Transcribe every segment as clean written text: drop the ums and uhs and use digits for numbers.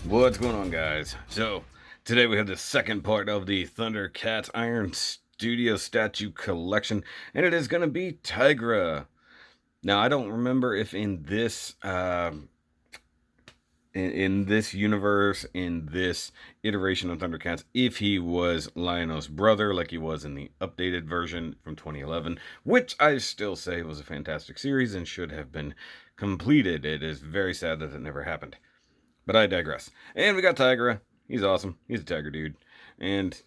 What's going on, guys? So today we have the second part of the Thundercats Iron Studio statue collection, and it is going to be Tygra. Now, I don't remember if in this in this universe, in this iteration of Thundercats, if he was Lionel's brother like he was in the updated version from 2011, which I still say was a fantastic series and should have been completed. It is very sad that it never happened. But I digress. And we got Tygra. He's awesome. He's a tiger dude. And,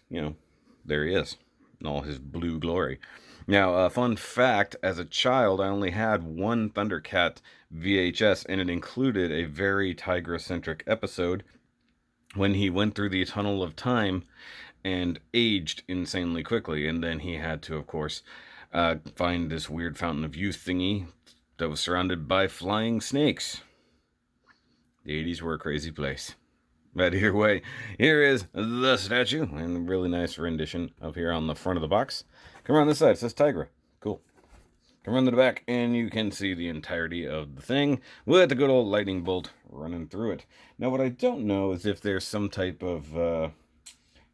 there he is in all his blue glory. Now, fun fact, as a child, I only had one Thundercat VHS, and it included a very Tygra-centric episode when he went through the tunnel of time and aged insanely quickly. And then he had to, of course, find this weird fountain of youth thingy that was surrounded by flying snakes. The 80s were a crazy place. But either way, here is the statue, and a really nice rendition of here on the front of the box. Come around this side, it says Tygra. Cool. Come around to the back, and you can see the entirety of the thing with the good old lightning bolt running through it. Now, what I don't know is if there's some type of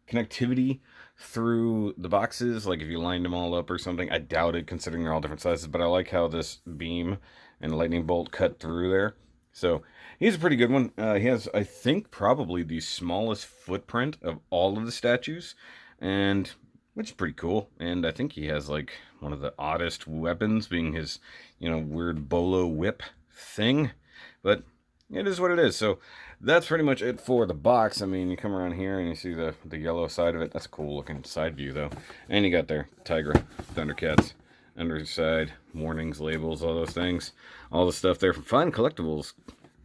connectivity through the boxes, like if you lined them all up or something. I doubt it, considering they're all different sizes, but I like how this beam and lightning bolt cut through there. So he's a pretty good one. He has, I think, probably the smallest footprint of all of the statues, and which is pretty cool. And I think he has like one of the oddest weapons, being his, weird bolo whip thing. But it is what it is. So that's pretty much it for the box. I mean, you come around here and you see the yellow side of it. That's a cool looking side view, though. And you got there Tygra, Thundercats, underside, warnings, labels, all those things. All the stuff there from Fine Collectibles,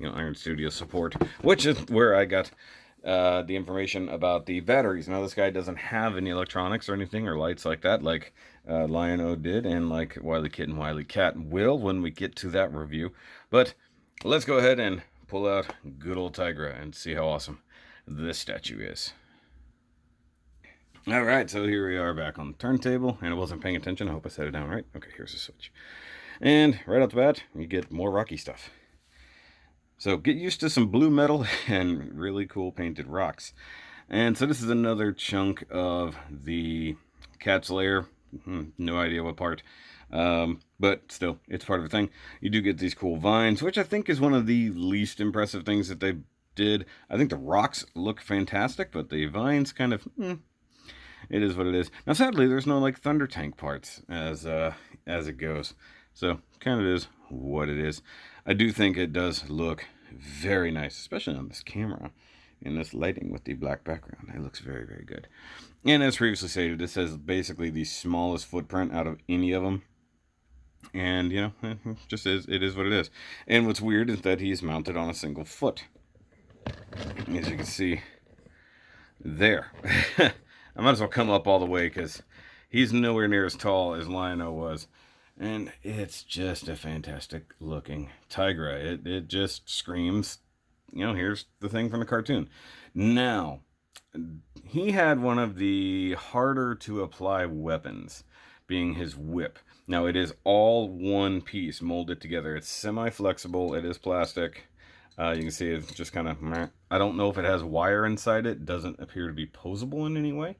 Iron Studio support, which is where I got the information about the batteries. Now, this guy doesn't have any electronics or anything or lights like that, like Lion-O did, and like Wily Kit and Wily Cat will when we get to that review. But let's go ahead and pull out good old Tygra and see how awesome this statue is. Alright, so here we are back on the turntable, and I wasn't paying attention. I hope I set it down right. Okay, here's the switch. And right off the bat, you get more Rocky stuff. So get used to some blue metal and really cool painted rocks. And so this is another chunk of the cat's lair. No idea what part. But still, it's part of the thing. You do get these cool vines, which I think is one of the least impressive things that they did. I think the rocks look fantastic, but the vines kind of, it is what it is. Now, sadly, there's no like thunder tank parts as it goes. So kind of is what it is. I do think it does look very nice, especially on this camera in this lighting with the black background. It looks very, very good. And as previously stated, this has basically the smallest footprint out of any of them. And, it just is, it is what it is. And what's weird is that he's mounted on a single foot. As you can see there. I might as well come up all the way because he's nowhere near as tall as Lion-O was. And it's just a fantastic looking Tygra. It just screams, here's the thing from the cartoon. Now, he had one of the harder to apply weapons, being his whip. Now, it is all one piece molded together. It's semi-flexible. It is plastic. You can see it's just kind of, I don't know if it has wire inside it. It doesn't appear to be posable in any way,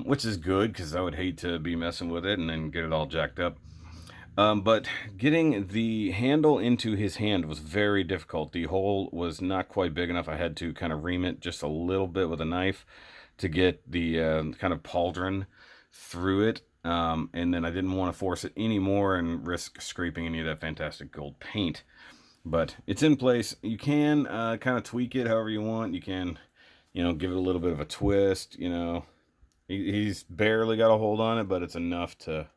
which is good because I would hate to be messing with it and then get it all jacked up. But getting the handle into his hand was very difficult. The hole was not quite big enough. I had to kind of ream it just a little bit with a knife to get the kind of pauldron through it. And then I didn't want to force it anymore and risk scraping any of that fantastic gold paint. But it's in place. You can kind of tweak it however you want. You can, give it a little bit of a twist. He's barely got a hold on it, but it's enough to,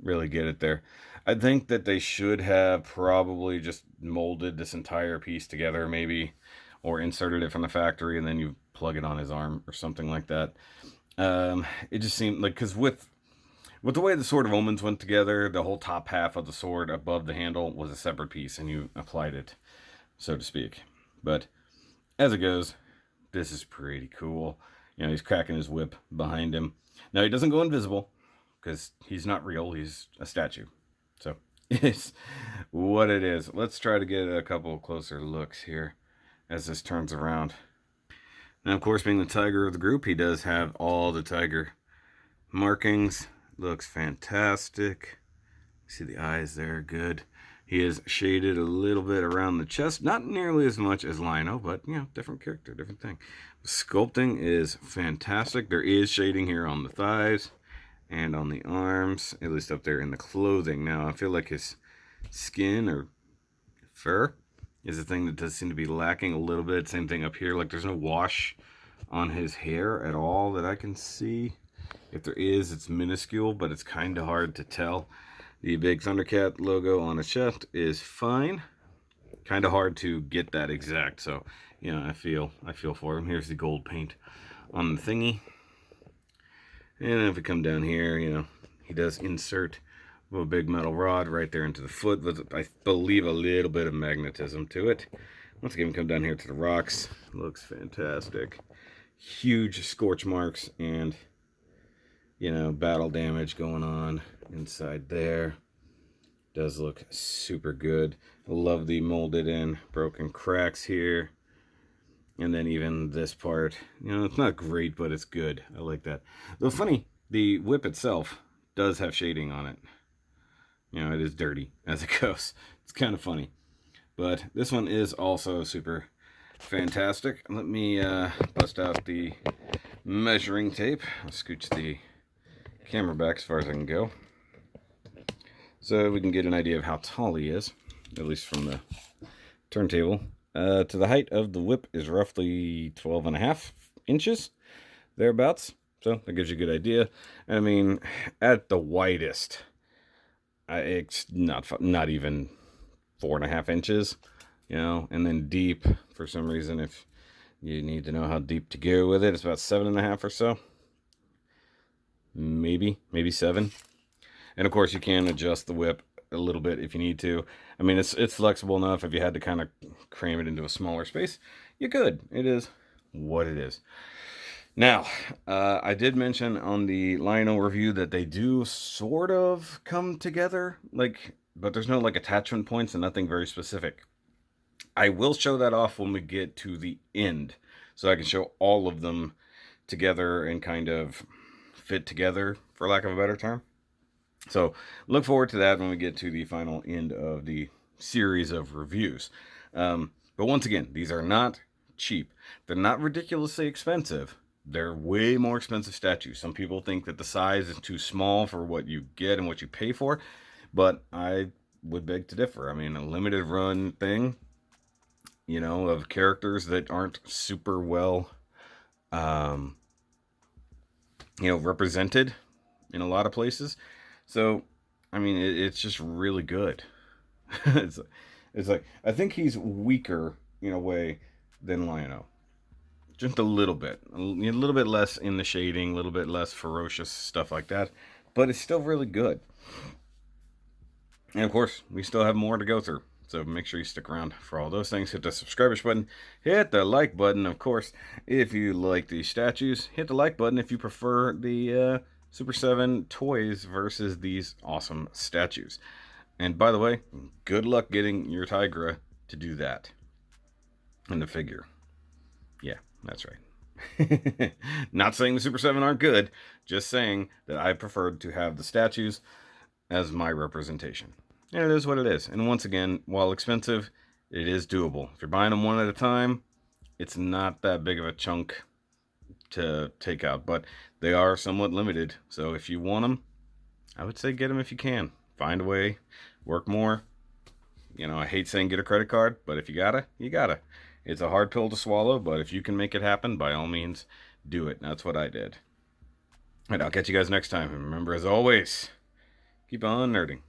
really get it there. I think that they should have probably just molded this entire piece together, maybe, or inserted it from the factory and then you plug it on his arm or something like that. It just seemed like, because with the way the Sword of Omens went together, the whole top half of the sword above the handle was a separate piece, and you applied it, so to speak. But as it goes, this is pretty cool. He's cracking his whip behind him. Now, he doesn't go invisible, because he's not real, he's a statue. So, it's what it is. Let's try to get a couple closer looks here as this turns around. Now, of course, being the Tygra of the group, he does have all the Tygra markings. Looks fantastic. See the eyes there, good. He is shaded a little bit around the chest, not nearly as much as Lino, but you know, different character, different thing. The sculpting is fantastic. There is shading here on the thighs and on the arms, at least up there in the clothing. Now, I feel like his skin or fur is a thing that does seem to be lacking a little bit. Same thing up here, like there's no wash on his hair at all that I can see. If there is, it's minuscule, but it's kind of hard to tell. The big Thundercat logo on his chest is fine. Kind of hard to get that exact, so you know, I feel for him. Here's the gold paint on the thingy. And if we come down here, you know, he does insert a big metal rod right there into the foot with, I believe, a little bit of magnetism to it. Once again, we come down here to the rocks. Looks fantastic. Huge scorch marks and, you know, battle damage going on inside there. Does look super good. I love the molded in broken cracks here. And then even this part, you know, it's not great, but it's good. I like that. Though funny, the whip itself does have shading on it. You know, it is dirty as it goes. It's kind of funny. But this one is also super fantastic. Let me bust out the measuring tape. I'll scooch the camera back as far as I can go, so we can get an idea of how tall he is, at least from the turntable. To the height of the whip is roughly 12.5 inches, thereabouts. So that gives you a good idea. And I mean, at the widest, it's not even 4.5 inches, you know. And then deep, for some reason, if you need to know how deep to go with it, it's about 7.5 or so. Maybe 7. And of course, you can adjust the whip a little bit if you need to. I mean, it's flexible enough. If you had to kind of cram it into a smaller space, you could. It is what it is. Now, I did mention on the Lino review that they do sort of come together, like, but there's no like attachment points and nothing very specific. I will show that off when we get to the end, so I can show all of them together and kind of fit together, for lack of a better term. So look forward to that when we get to the final end of the series of reviews. But once again, these are not cheap. They're not ridiculously expensive. They're way more expensive statues. Some people think that the size is too small for what you get and what you pay for, but I would beg to differ. I mean, a limited run thing, you know, of characters that aren't super well, you know, represented in a lot of places. So, I mean, it's just really good. it's like, I think he's weaker in a way than Lino. Just a little bit less in the shading, a little bit less ferocious, stuff like that. But it's still really good. And of course, we still have more to go through. So make sure you stick around for all those things. Hit the subscribe button. Hit the like button. Of course, if you like these statues, hit the like button if you prefer the Super 7 toys versus these awesome statues. And by the way, good luck getting your Tygra to do that. And the figure. Yeah, that's right. Not saying the Super 7 aren't good, just saying that I preferred to have the statues as my representation. And it is what it is. And once again, while expensive, it is doable. If you're buying them one at a time, it's not that big of a chunk to take out, but they are somewhat limited. So if you want them, I would say get them if you can. Find a way, work more. You know, I hate saying get a credit card, but if you gotta, you gotta. It's a hard pill to swallow, but if you can make it happen, by all means, do it. That's what I did. And I'll catch you guys next time. And remember, as always, keep on nerding.